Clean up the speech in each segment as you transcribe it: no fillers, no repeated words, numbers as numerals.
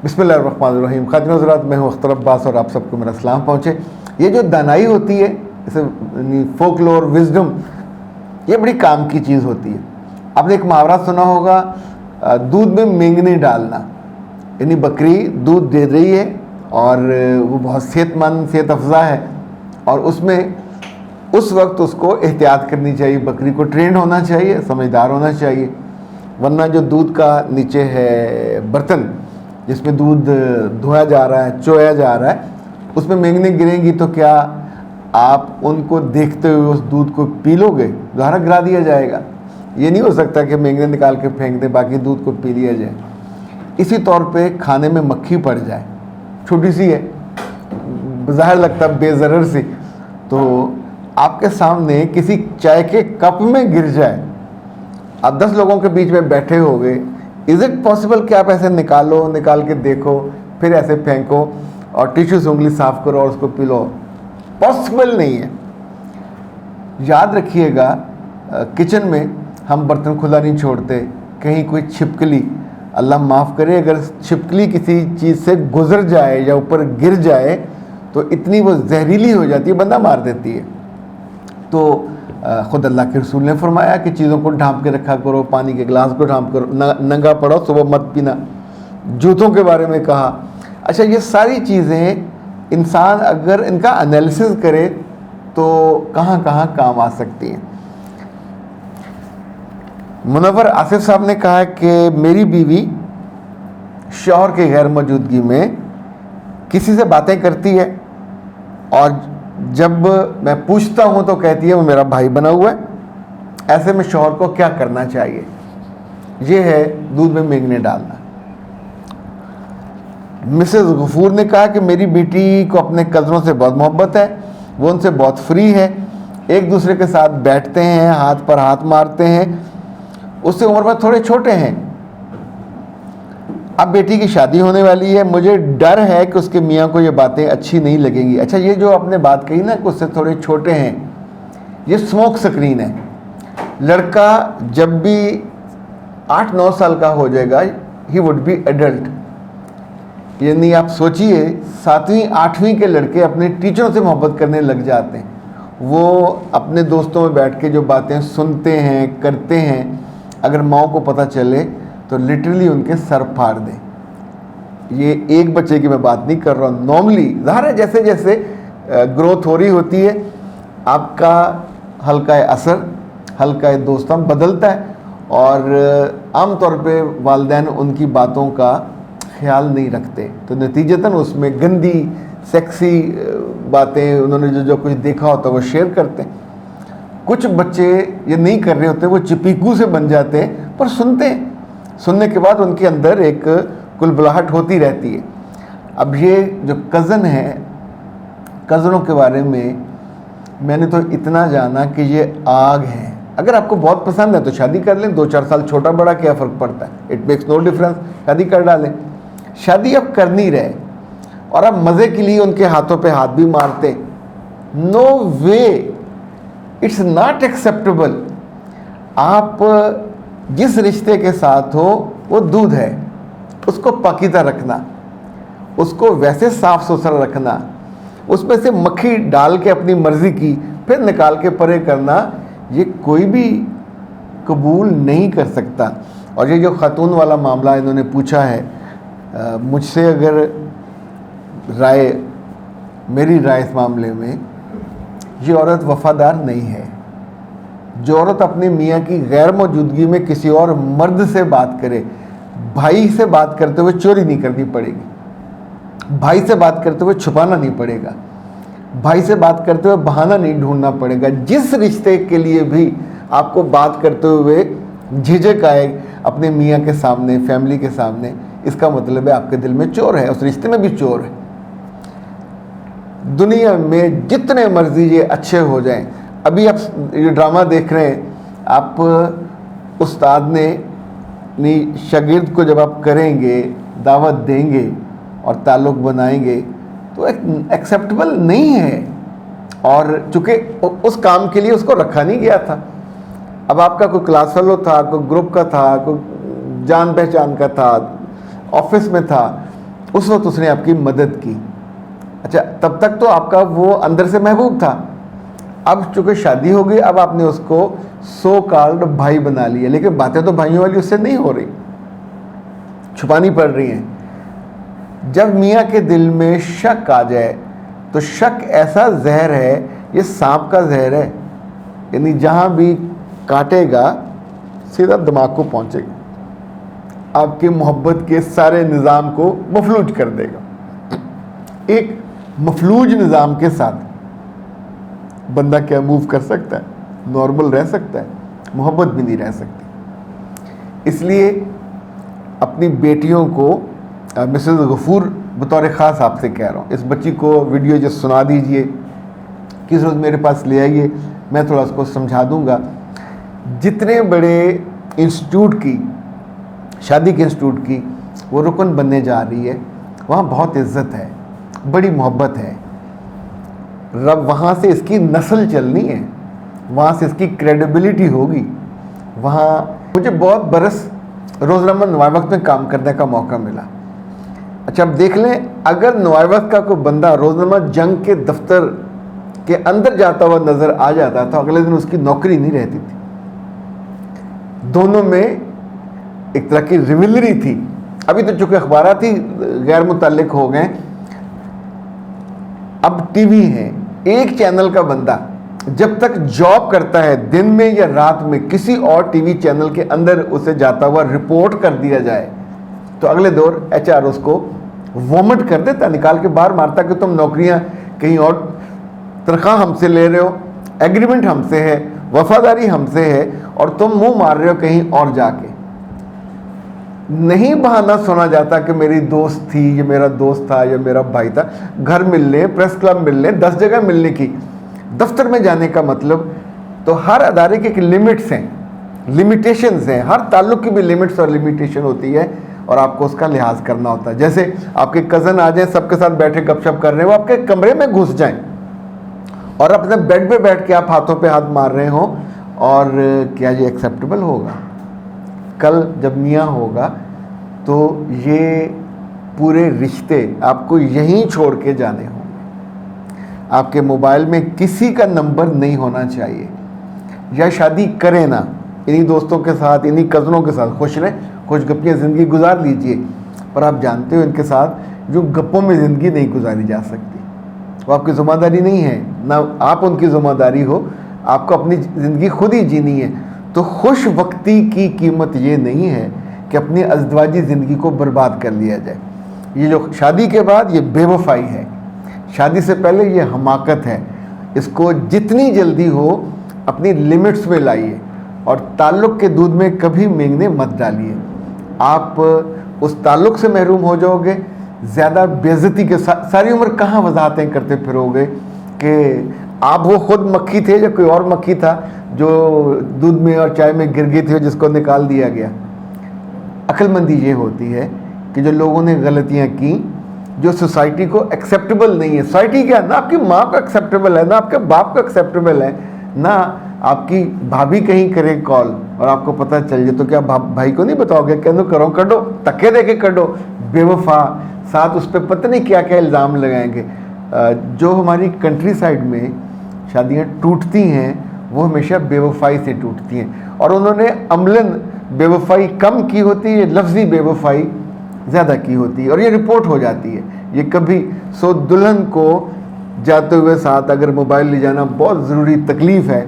بسم اللہ الرحمن الرحیم. خاتون حضرات، میں ہوں اختر عباس اور آپ سب کو میرا سلام پہنچے. یہ جو دانائی ہوتی ہے، اسے فولک لور وزڈم، یہ بڑی کام کی چیز ہوتی ہے. آپ نے ایک محاورہ سنا ہوگا، دودھ میں مینگنی ڈالنا. یعنی بکری دودھ دے رہی ہے اور وہ بہت صحت مند، صحت افزا ہے، اور اس میں اس وقت اس کو احتیاط کرنی چاہیے. بکری کو ٹرینڈ ہونا چاہیے، سمجھدار ہونا چاہیے، ورنہ جو دودھ کا نیچے ہے برتن جس میں دودھ دھویا جا رہا ہے، چویا جا رہا ہے، اس میں مینگنی گریں گی تو کیا آپ ان کو دیکھتے ہوئے اس دودھ کو پی لو گے؟ دوبارہ گرا دیا جائے گا. یہ نہیں ہو سکتا کہ مینگنی نکال کے پھینک دیں، باقی دودھ کو پی لیا جائے. اسی طور پہ کھانے میں مکھی پڑ جائے، چھوٹی سی ہے، بظاہر لگتا بے ضرر سی، تو آپ کے سامنے کسی چائے کے کپ میں گر جائے، آپ 10 لوگوں کے بیچ میں بیٹھے ہو گئے، از اٹ پاسبل کہ آپ ایسے نکال کے دیکھو، پھر ایسے پھینکو اور ٹیشو سے انگلی صاف کرو اور اس کو پی لو؟ پاسبل نہیں ہے. یاد رکھیے گا، کچن میں ہم برتن کھلا نہیں چھوڑتے. کہیں کوئی چھپکلی، اللہ معاف کرے، اگر چھپکلی کسی چیز سے گزر جائے یا اوپر گر جائے تو اتنی وہ زہریلی ہو جاتی ہے، بندہ مار دیتی ہے. تو خود اللہ کے رسول نے فرمایا کہ چیزوں کو ڈھانپ کے رکھا کرو، پانی کے گلاس کو ڈھانپ کرو، ننگا پڑو صبح مت پینا. جوتوں کے بارے میں کہا. اچھا، یہ ساری چیزیں انسان اگر ان کا انالیسس کرے تو کہاں کہاں کام آ سکتی ہیں. منور آصف صاحب نے کہا کہ میری بیوی شوہر کے غیر موجودگی میں کسی سے باتیں کرتی ہے، اور جب میں پوچھتا ہوں تو کہتی ہے وہ میرا بھائی بنا ہوا ہے. ایسے میں شوہر کو کیا کرنا چاہیے؟ یہ ہے دودھ میں مینگنے ڈالنا. مسز غفور نے کہا کہ میری بیٹی کو اپنے کزنوں سے بہت محبت ہے، وہ ان سے بہت فری ہے، ایک دوسرے کے ساتھ بیٹھتے ہیں، ہاتھ پر ہاتھ مارتے ہیں. اس سے عمر میں تھوڑے چھوٹے ہیں. اب بیٹی کی شادی ہونے والی ہے، مجھے ڈر ہے کہ اس کے میاں کو یہ باتیں اچھی نہیں لگیں گی. اچھا، یہ جو آپ نے بات کہی نا کہ اس سے تھوڑے چھوٹے ہیں، یہ اسموک سکرین ہے. لڑکا جب بھی 8-9 سال کا ہو جائے گا، ہی وڈ بی ایڈلٹ. یعنی آپ سوچئے 7ویں 8ویں کے لڑکے اپنے ٹیچروں سے محبت کرنے لگ جاتے ہیں. وہ اپنے دوستوں میں بیٹھ کے جو باتیں سنتے ہیں، کرتے ہیں، اگر ماؤں کو پتہ چلے تو لٹرلی ان کے سر پھاڑ دیں. یہ ایک بچے کی میں بات نہیں کر رہا ہوں، نارملی ظاہر ہے جیسے جیسے گروتھ ہو رہی ہوتی ہے آپ کا حلقہ اثر، حلقہ دوستاں بدلتا ہے، اور عام طور پہ والدین ان کی باتوں کا خیال نہیں رکھتے، تو نتیجتاً اس میں گندی سیکسی باتیں انہوں نے جو کچھ دیکھا ہوتا ہے وہ شیئر کرتے ہیں. کچھ بچے یہ نہیں کر رہے ہوتے، وہ چپیکو سے بن جاتے ہیں، پر سنتے ہیں. سننے کے بعد ان کے اندر ایک کلبلاہٹ ہوتی رہتی ہے. اب یہ جو کزن ہے، کزنوں کے بارے میں نے تو اتنا جانا کہ یہ آگ ہے. اگر آپ کو بہت پسند ہے تو شادی کر لیں، 2-4 سال چھوٹا بڑا کیا فرق پڑتا ہے؟ It makes no difference. شادی کر ڈالیں. شادی اب کر نہیں رہے اور اب مزے کے لیے ان کے ہاتھوں پہ ہاتھ بھی مارتے. نو وے، اٹس ناٹ ایکسیپٹیبل. آپ جس رشتے کے ساتھ ہو وہ دودھ ہے، اس کو پاکیزہ رکھنا، اس کو ویسے صاف ستھرا رکھنا، اس میں سے مکھی ڈال کے اپنی مرضی کی پھر نکال کے پرے کرنا، یہ کوئی بھی قبول نہیں کر سکتا. اور یہ جو خاتون والا معاملہ انہوں نے پوچھا ہے، مجھ سے اگر میری رائے اس معاملے میں، یہ عورت وفادار نہیں ہے. جو عورت اپنے میاں کی غیر موجودگی میں کسی اور مرد سے بات کرے، بھائی سے بات کرتے ہوئے چوری نہیں کرنی پڑے گی، بھائی سے بات کرتے ہوئے چھپانا نہیں پڑے گا، بھائی سے بات کرتے ہوئے بہانہ نہیں ڈھونڈنا پڑے گا. جس رشتے کے لیے بھی آپ کو بات کرتے ہوئے جھجک آئے اپنے میاں کے سامنے، فیملی کے سامنے، اس کا مطلب ہے آپ کے دل میں چور ہے، اس رشتے میں بھی چور ہے. دنیا میں جتنے مرضی یہ اچھے ہو جائیں، ابھی آپ یہ ڈرامہ دیکھ رہے ہیں، آپ استاد نے شاگرد کو جب آپ کریں گے، دعوت دیں گے اور تعلق بنائیں گے تو ایکسیپٹیبل نہیں ہے. اور چونکہ اس کام کے لیے اس کو رکھا نہیں گیا تھا. اب آپ کا کوئی کلاس فیلو تھا، کوئی گروپ کا تھا، کوئی جان پہچان کا تھا، آفس میں تھا، اس وقت اس نے آپ کی مدد کی. اچھا تب تک تو آپ کا وہ اندر سے محبوب تھا, اب چونکہ شادی ہو گئی اب آپ نے اس کو سو کالڈ بھائی بنا لیا, لیکن باتیں تو بھائیوں والی اس سے نہیں ہو رہی, چھپانی پڑ رہی ہیں. جب میاں کے دل میں شک آ جائے تو شک ایسا زہر ہے, یہ سانپ کا زہر ہے, یعنی جہاں بھی کاٹے گا سیدھا دماغ کو پہنچے گا, آپ کے محبت کے سارے نظام کو مفلوج کر دے گا. ایک مفلوج نظام کے ساتھ بندہ کیا موو کر سکتا ہے؟ نارمل رہ سکتا ہے؟ محبت بھی نہیں رہ سکتی. اس لیے اپنی بیٹیوں کو, مسز غفور بطور خاص آپ سے کہہ رہا ہوں, اس بچی کو ویڈیو جو سنا دیجئے, کس روز میرے پاس لے آئیے, میں تھوڑا اس کو سمجھا دوں گا. جتنے بڑے انسٹیٹیوٹ کی, شادی کے انسٹیٹیوٹ کی وہ رکن بننے جا رہی ہے, وہاں بہت عزت ہے, بڑی محبت ہے. رب وہاں سے اس کی نسل چلنی ہے, وہاں سے اس کی کریڈیبلٹی ہوگی. وہاں مجھے بہت برس روزنامہ نوائے وقت میں کام کرنے کا موقع ملا. اچھا اب دیکھ لیں, اگر نوائے وقت کا کوئی بندہ روزنامہ جنگ کے دفتر کے اندر جاتا ہوا نظر آ جاتا تھا, اگلے دن اس کی نوکری نہیں رہتی تھی. دونوں میں ایک طرح کی ریولری تھی. ابھی تو چونکہ اخبارات ہی غیر متعلق ہو گئے, اب ٹی وی ہے. ایک چینل کا بندہ جب تک جاب کرتا ہے دن میں یا رات میں, کسی اور ٹی وی چینل کے اندر اسے جاتا ہوا رپورٹ کر دیا جائے تو اگلے دور ایچ آر اس کو وومٹ کر دیتا, نکال کے باہر مارتا کہ تم نوکریاں کہیں اور, تنخواہ ہم سے لے رہے ہو, ایگریمنٹ ہم سے ہے, وفاداری ہم سے ہے, اور تم منہ مار رہے ہو کہیں اور جا کے. نہیں بہانہ سنا جاتا کہ میری دوست تھی, یہ میرا دوست تھا, یا میرا بھائی تھا. گھر مل لیں, پریس کلب مل لیں, 10 جگہ ملنے کی, دفتر میں جانے کا مطلب. تو ہر ادارے کے لمٹس ہیں, لمیٹیشنز ہیں, ہر تعلق کی بھی لمٹس اور لمیٹیشن ہوتی ہے, اور آپ کو اس کا لحاظ کرنا ہوتا ہے. جیسے آپ کے کزن آ جائیں, سب کے ساتھ بیٹھے گپ شپ کر رہے ہیں, وہ آپ کے کمرے میں گھس جائیں اور اپنے بیڈ پہ بیٹھ کے آپ ہاتھوں پہ ہاتھ مار رہے ہوں, اور کیا یہ ایکسیپٹیبل ہوگا؟ کل جب میاں ہوگا تو یہ پورے رشتے آپ کو یہیں چھوڑ کے جانے ہوں گے. آپ کے موبائل میں کسی کا نمبر نہیں ہونا چاہیے. یا شادی کریں نا, انہی دوستوں کے ساتھ, انہی کزنوں کے ساتھ خوش رہیں, خوش گپیاں زندگی گزار لیجئے, پر آپ جانتے ہو ان کے ساتھ جو گپوں میں زندگی نہیں گزاری جا سکتی, وہ آپ کی ذمہ داری نہیں ہے, نہ آپ ان کی ذمہ داری ہو, آپ کو اپنی زندگی خود ہی جینی ہے. تو خوش وقتی کی قیمت یہ نہیں ہے کہ اپنی ازدواجی زندگی کو برباد کر لیا جائے. یہ جو شادی کے بعد یہ بے وفائی ہے, شادی سے پہلے یہ حماقت ہے. اس کو جتنی جلدی ہو اپنی لمٹس میں لائیے, اور تعلق کے دودھ میں کبھی مینگنے مت ڈالیے. آپ اس تعلق سے محروم ہو جاؤ گے. زیادہ بے عزتی کے ساری عمر کہاں وضاحتیں کرتے پھرو گے کہ آپ وہ خود مکھی تھے یا کوئی اور مکھی تھا جو دودھ میں اور چائے میں گر گئی تھی جس کو نکال دیا گیا. عقل مندی یہ ہوتی ہے کہ جو لوگوں نے غلطیاں کی, جو سوسائٹی کو ایکسیپٹیبل نہیں ہے. سوسائٹی کیا, نہ آپ کی ماں کو ایکسیپٹیبل ہے, نہ آپ کے باپ کو ایکسیپٹیبل ہے, نہ آپ کی بھابھی کہیں کرے کال اور آپ کو پتہ چل جائے تو کیا بھائی کو نہیں بتاؤ گے؟ کہنے کرو کڈو, تکے دے کے کڈو. بے وفا, ساتھ اس پہ پتہ نہیں کیا کیا الزام لگائیں گے. جو ہماری کنٹری سائڈ میں شادیاں ٹوٹتی ہیں وہ ہمیشہ بے وفائی سے ٹوٹتی ہیں, اور انہوں نے عملاً بے وفائی کم کی ہوتی ہے, لفظی بے وفائی زیادہ کی ہوتی ہے, اور یہ رپورٹ ہو جاتی ہے. یہ کبھی سو دلہن کو جاتے ہوئے ساتھ اگر موبائل لے جانا بہت ضروری تکلیف ہے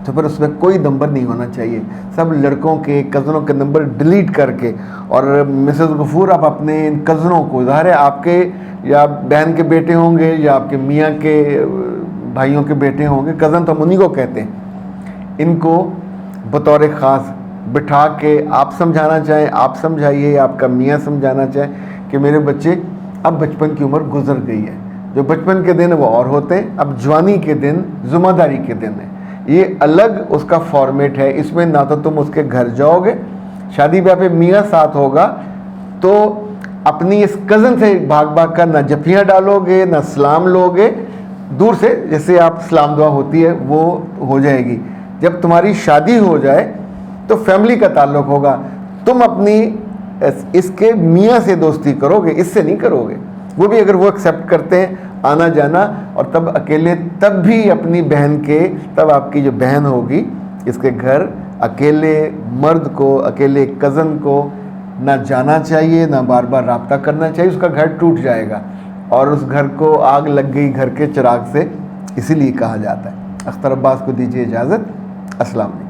تو پھر اس میں کوئی نمبر نہیں ہونا چاہیے. سب لڑکوں کے کزنوں کے نمبر ڈیلیٹ کر کے. اور مسز غفور, آپ اپنے ان کزنوں کو, ظاہر ہے آپ کے یا بہن کے بیٹے ہوں گے یا آپ کے میاں کے بھائیوں کے بیٹے ہوں گے, کزن تو ہم انہیں کو کہتے ہیں, ان کو بطور خاص بٹھا کے آپ سمجھانا چاہیں آپ سمجھائیے, یا آپ کا میاں سمجھانا چاہیں کہ میرے بچے اب بچپن کی عمر گزر گئی ہے, جو بچپن کے دن وہ اور ہوتے ہیں, اب جوانی کے دن ذمہ داری کے دن ہیں. یہ الگ اس کا فارمیٹ ہے. اس میں نہ تو تم اس کے گھر جاؤ گے, شادی بیاہ پہ میاں ساتھ ہوگا تو اپنی اس کزن سے بھاگ بھاگ کر نہ جفیاں ڈالو گے نہ سلام لو گے, دور سے جیسے آپ سلام دعا ہوتی ہے وہ ہو جائے گی. جب تمہاری شادی ہو جائے تو فیملی کا تعلق ہوگا. تم اپنی اس کے میاں سے دوستی کرو گے، اس سے نہیں کرو گے۔ وہ بھی اگر وہ ایکسیپٹ کرتے ہیں آنا جانا، اور تب اکیلے، تب بھی اپنی بہن کے، تب آپ کی جو بہن ہوگی اس کے گھر اکیلے مرد کو، اکیلے کزن کو نہ جانا چاہیے، نہ بار بار رابطہ کرنا چاہیے، اس کا گھر ٹوٹ جائے گا، اور اس گھر کو آگ لگ گئی گھر کے چراغ سے، اسی لیے کہا جاتا ہے۔ اختر عباس کو دیجیے اجازت، السلام علیکم۔